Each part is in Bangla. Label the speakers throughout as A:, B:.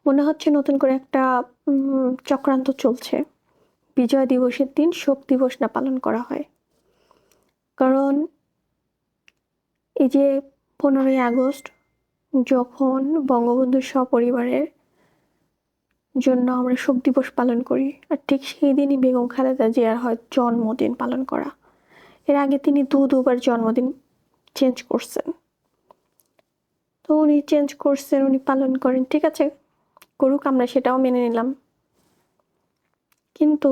A: মনে হচ্ছে নতুন করে একটা চক্রান্ত চলছে। বিজয় দিবসের দিন শোক দিবস না পালন করা হয়। কারণ এই যে 15ই আগস্ট যখন বঙ্গবন্ধুর সপরিবারের জন্য আমরা শোক দিবস পালন করি, আর ঠিক সেই দিনই বেগম খালেদা জিয়ার হয় জন্মদিন পালন করা। এর আগে তিনি দুবার জন্মদিন চেঞ্জ করছেন। তো উনি চেঞ্জ করছেন, উনি পালন করেন, ঠিক আছে, করুক, আমরা সেটাও মেনে নিলাম। কিন্তু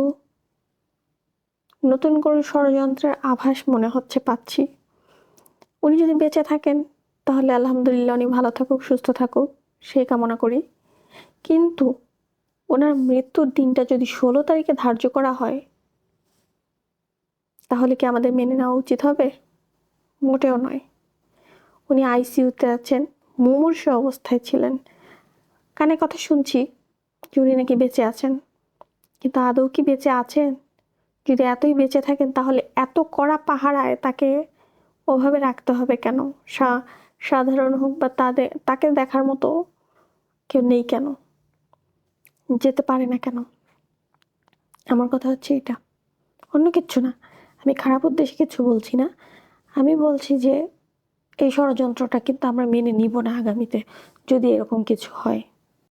A: নতুন করে ষড়যন্ত্রের আভাস মনে হচ্ছে পাচ্ছি। উনি যদি বেঁচে থাকেন তাহলে আলহামদুলিল্লাহ, উনি ভালো থাকুক, সুস্থ থাকুক, সেই কামনা করি। কিন্তু ওনার মৃত্যুর দিনটা যদি 16 তারিখে ধার্য করা হয়, তাহলে কি আমাদের মেনে নেওয়া উচিত হবে? মোটেও নয়। উনি আইসিইউতে আছেন, মুমূর্ষু অবস্থায় ছিলেন। কানে কথা শুনছি যে উনি নাকি বেঁচে আছেন, কিন্তু আদৌ কি বেঁচে আছেন? যদি এতই বেঁচে থাকেন তাহলে এত কড়া পাহারায় তাকে ওভাবে রাখতে হবে কেন? সাধারণ হোক বা তাকে দেখার মতো কেউ নেই কেন? যেতে পারে না কেন? আমার কথা হচ্ছে এটা, অন্য কিচ্ছু না। আমি খারাপ উদ্দেশ্যে কিছু বলছি না। আমি বলছি যে এই ষড়যন্ত্রটা কিন্তু আমরা মেনে নিব না আগামীতে, যদি এরকম কিছু হয়।